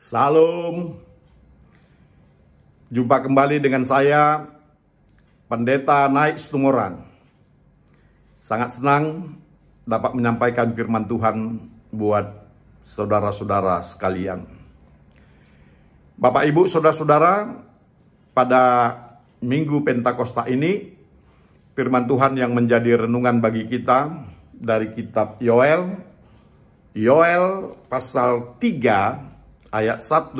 Salam. Jumpa kembali dengan saya, Pendeta Naik Stumoran. Sangat senang dapat menyampaikan firman Tuhan buat saudara-saudara sekalian. Bapak, Ibu, saudara-saudara, pada Minggu Pentakosta ini, firman Tuhan yang menjadi renungan bagi kita dari kitab Yoel pasal 3 ayat 1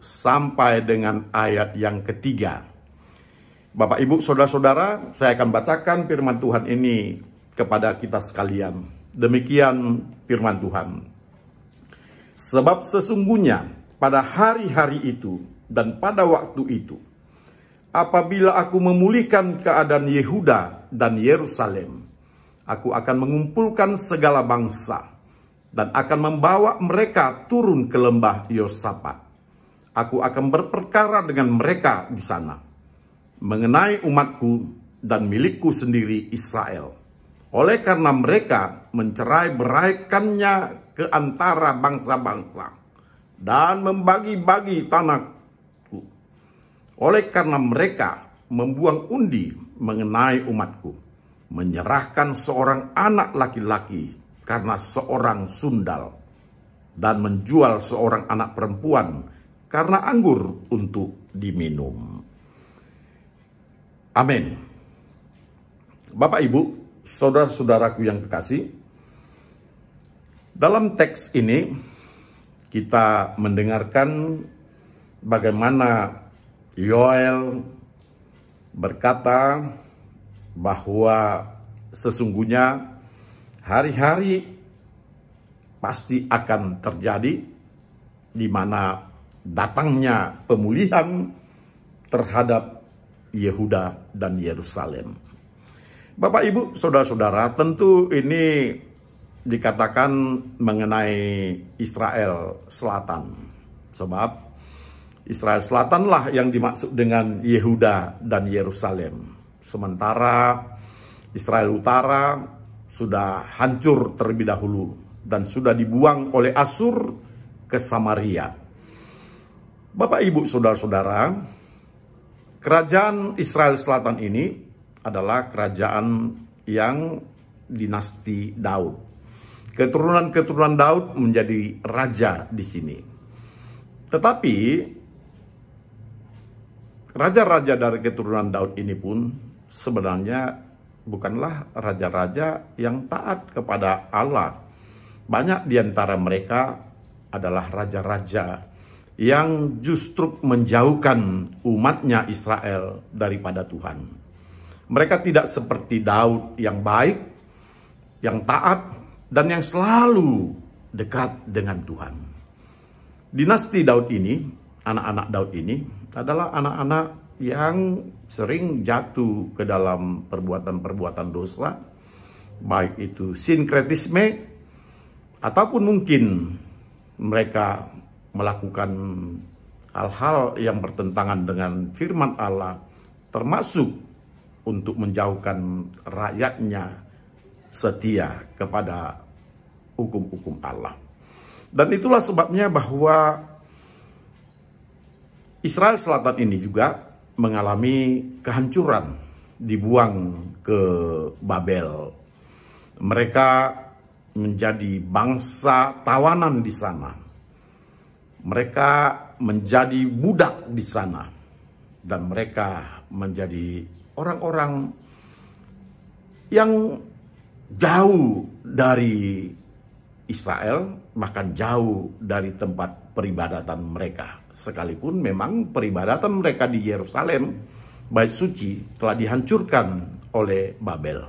sampai dengan ayat yang ketiga. Bapak, Ibu, saudara-saudara, saya akan bacakan firman Tuhan ini kepada kita sekalian. Demikian firman Tuhan. Sebab sesungguhnya pada hari-hari itu dan pada waktu itu, apabila aku memulihkan keadaan Yehuda dan Yerusalem, aku akan mengumpulkan segala bangsa dan akan membawa mereka turun ke lembah Yosafat. Aku akan berperkara dengan mereka di sana mengenai umatku dan milikku sendiri Israel. Oleh karena mereka mencerai-beraikannya ke antara bangsa-bangsa dan membagi-bagi tanahku. Oleh karena mereka membuang undi mengenai umatku, menyerahkan seorang anak laki-laki karena seorang sundal, dan menjual seorang anak perempuan karena anggur untuk diminum. Amin. Bapak, Ibu, saudara-saudaraku yang kekasih, dalam teks ini kita mendengarkan bagaimana Yoel berkata bahwa sesungguhnya hari-hari pasti akan terjadi di mana datangnya pemulihan terhadap Yehuda dan Yerusalem. Bapak, Ibu, saudara-saudara, tentu ini dikatakan mengenai Israel Selatan. Sebab Israel Selatanlah yang dimaksud dengan Yehuda dan Yerusalem. Sementara Israel Utara sudah hancur terlebih dahulu dan sudah dibuang oleh Asur ke Samaria. Bapak, Ibu, saudara-saudara, kerajaan Israel Selatan ini adalah kerajaan yang dinasti Daud. Keturunan-keturunan Daud menjadi raja di sini. Tetapi raja-raja dari keturunan Daud ini pun sebenarnya bukanlah raja-raja yang taat kepada Allah. Banyak di antara mereka adalah raja-raja yang justru menjauhkan umatnya Israel daripada Tuhan. Mereka tidak seperti Daud yang baik, yang taat, dan yang selalu dekat dengan Tuhan. Dinasti Daud ini, anak-anak Daud ini adalah anak-anak yang sering jatuh ke dalam perbuatan-perbuatan dosa, baik itu sinkretisme, ataupun mungkin mereka melakukan hal-hal yang bertentangan dengan firman Allah, termasuk untuk menjauhkan rakyatnya setia kepada hukum-hukum Allah. Dan itulah sebabnya bahwa Israel Selatan ini juga mengalami kehancuran, dibuang ke Babel. Mereka menjadi bangsa tawanan di sana. Mereka menjadi budak di sana. Dan mereka menjadi orang-orang yang jauh dari Israel, bahkan jauh dari tempat peribadatan mereka. Sekalipun memang peribadatan mereka di Yerusalem, bait suci, telah dihancurkan oleh Babel.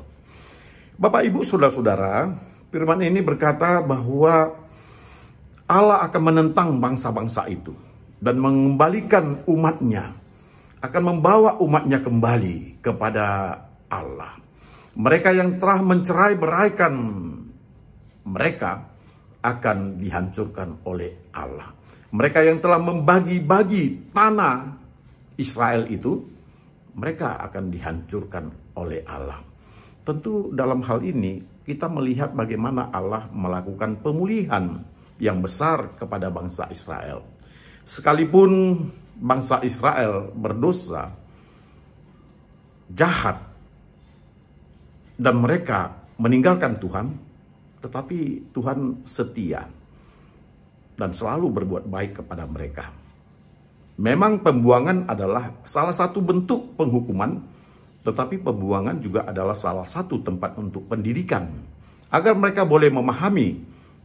Bapak, Ibu, saudara-saudara, firman ini berkata bahwa Allah akan menentang bangsa-bangsa itu dan mengembalikan umatnya, akan membawa umatnya kembali kepada Allah. Mereka yang telah mencerai-beraikan mereka akan dihancurkan oleh Allah. Mereka yang telah membagi-bagi tanah Israel itu, mereka akan dihancurkan oleh Allah. Tentu dalam hal ini kita melihat bagaimana Allah melakukan pemulihan yang besar kepada bangsa Israel. Sekalipun bangsa Israel berdosa, jahat, dan mereka meninggalkan Tuhan, tetapi Tuhan setia dan selalu berbuat baik kepada mereka. Memang pembuangan adalah salah satu bentuk penghukuman, tetapi pembuangan juga adalah salah satu tempat untuk pendidikan, agar mereka boleh memahami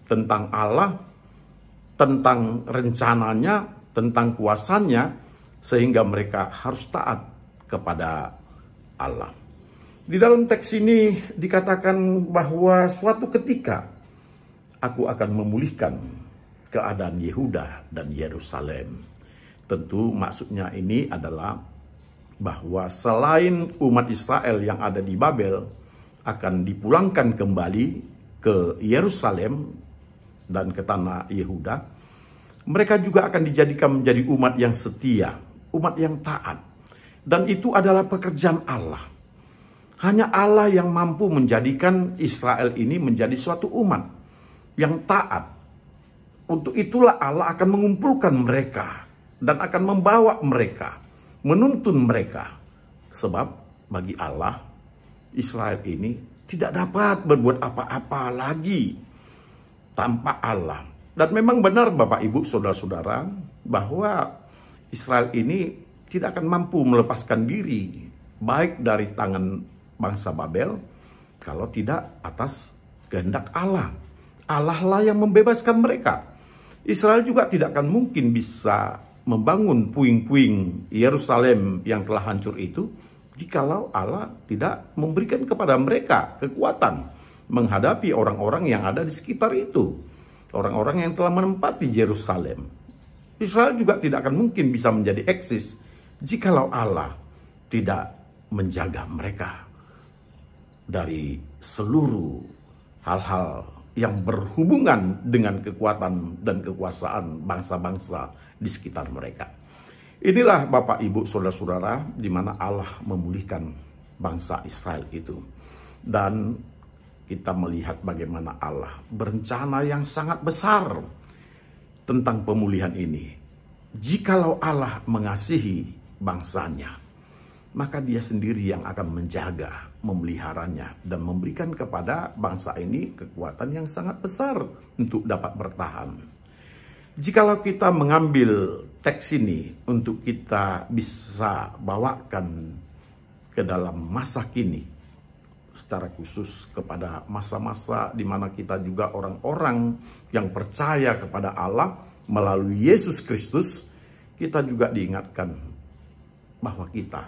tentang Allah, tentang rencananya, tentang kuasanya, sehingga mereka harus taat kepada Allah. Di dalam teks ini dikatakan bahwa suatu ketika aku akan memulihkan keadaan Yehuda dan Yerusalem. Tentu maksudnya ini adalah bahwa selain umat Israel yang ada di Babel akan dipulangkan kembali ke Yerusalem dan ke tanah Yehuda, mereka juga akan dijadikan menjadi umat yang setia, umat yang taat. Dan itu adalah pekerjaan Allah. Hanya Allah yang mampu menjadikan Israel ini menjadi suatu umat yang taat. Untuk itulah Allah akan mengumpulkan mereka dan akan membawa mereka, menuntun mereka. Sebab bagi Allah, Israel ini tidak dapat berbuat apa-apa lagi tanpa Allah. Dan memang benar Bapak Ibu Saudara-saudara bahwa Israel ini tidak akan mampu melepaskan diri baik dari tangan bangsa Babel kalau tidak atas kehendak Allah. Allah lah yang membebaskan mereka. Israel juga tidak akan mungkin bisa membangun puing-puing Yerusalem yang telah hancur itu jikalau Allah tidak memberikan kepada mereka kekuatan menghadapi orang-orang yang ada di sekitar itu, orang-orang yang telah menempati Yerusalem. Israel juga tidak akan mungkin bisa menjadi eksis jikalau Allah tidak menjaga mereka dari seluruh hal-hal yang berhubungan dengan kekuatan dan kekuasaan bangsa-bangsa di sekitar mereka. Inilah Bapak Ibu Saudara-saudara di mana Allah memulihkan bangsa Israel itu. Dan kita melihat bagaimana Allah berencana yang sangat besar tentang pemulihan ini. Jikalau Allah mengasihi bangsanya, maka dia sendiri yang akan menjaga, memeliharanya, dan memberikan kepada bangsa ini kekuatan yang sangat besar untuk dapat bertahan. Jikalau kita mengambil teks ini untuk kita bisa bawakan ke dalam masa kini, secara khusus kepada masa-masa di mana kita juga orang-orang yang percaya kepada Allah melalui Yesus Kristus, kita juga diingatkan bahwa kita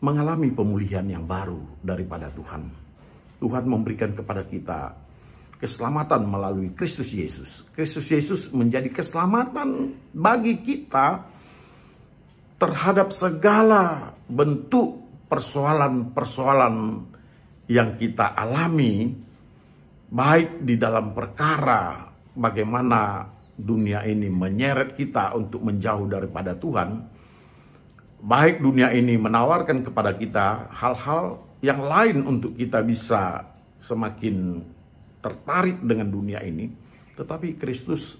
mengalami pemulihan yang baru daripada Tuhan. Tuhan memberikan kepada kita keselamatan melalui Kristus Yesus. Kristus Yesus menjadi keselamatan bagi kita terhadap segala bentuk persoalan-persoalan yang kita alami, baik di dalam perkara bagaimana dunia ini menyeret kita untuk menjauh daripada Tuhan, baik dunia ini menawarkan kepada kita hal-hal yang lain untuk kita bisa semakin tertarik dengan dunia ini, tetapi Kristus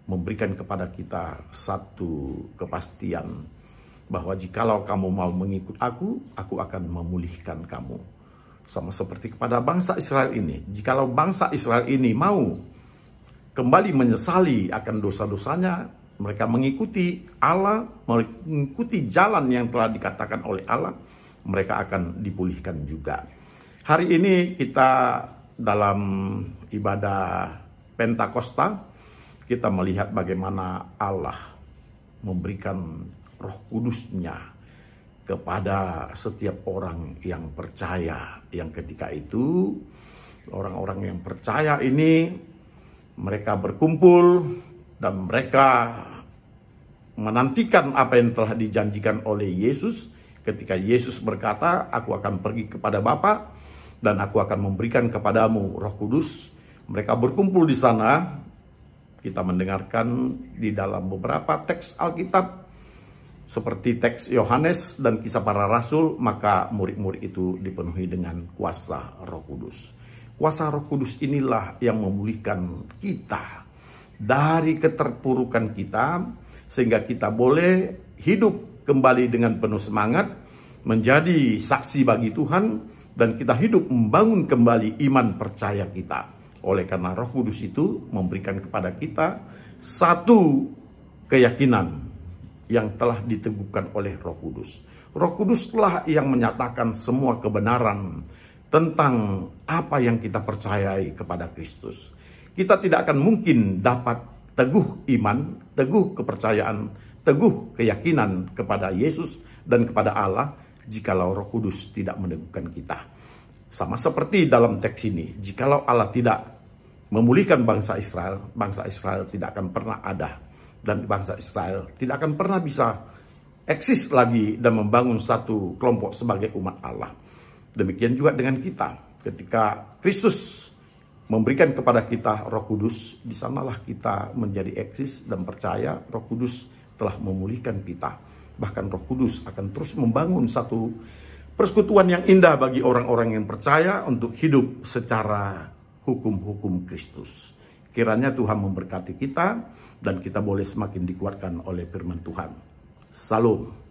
memberikan kepada kita satu kepastian bahwa jikalau kamu mau mengikut aku akan memulihkan kamu. Sama seperti kepada bangsa Israel ini, jikalau bangsa Israel ini mau kembali menyesali akan dosa-dosanya, mereka mengikuti Allah, mengikuti jalan yang telah dikatakan oleh Allah, mereka akan dipulihkan juga. Hari ini kita dalam ibadah Pentakosta, kita melihat bagaimana Allah memberikan Roh Kudus-Nya kepada setiap orang yang percaya. Yang ketika itu, orang-orang yang percaya ini, mereka berkumpul dan mereka menantikan apa yang telah dijanjikan oleh Yesus. Ketika Yesus berkata, aku akan pergi kepada Bapa dan aku akan memberikan kepadamu Roh Kudus. Mereka berkumpul di sana. Kita mendengarkan di dalam beberapa teks Alkitab, seperti teks Yohanes dan Kisah Para Rasul, maka murid-murid itu dipenuhi dengan kuasa Roh Kudus. Kuasa Roh Kudus inilah yang memulihkan kita dari keterpurukan kita, sehingga kita boleh hidup kembali dengan penuh semangat, menjadi saksi bagi Tuhan, dan kita hidup membangun kembali iman percaya kita. Oleh karena Roh Kudus itu memberikan kepada kita satu keyakinan yang telah diteguhkan oleh Roh Kudus. Roh Kuduslah yang menyatakan semua kebenaran tentang apa yang kita percayai kepada Kristus. Kita tidak akan mungkin dapat teguh iman, teguh kepercayaan, teguh keyakinan kepada Yesus dan kepada Allah jikalau Roh Kudus tidak meneguhkan kita. Sama seperti dalam teks ini, jikalau Allah tidak memulihkan bangsa Israel tidak akan pernah ada, dan bangsa Israel tidak akan pernah bisa eksis lagi dan membangun satu kelompok sebagai umat Allah. Demikian juga dengan kita. Ketika Kristus memberikan kepada kita Roh Kudus, di sanalah kita menjadi eksis dan percaya Roh Kudus telah memulihkan kita. Bahkan Roh Kudus akan terus membangun satu persekutuan yang indah bagi orang-orang yang percaya untuk hidup secara hukum-hukum Kristus. Kiranya Tuhan memberkati kita dan kita boleh semakin dikuatkan oleh firman Tuhan. Salam.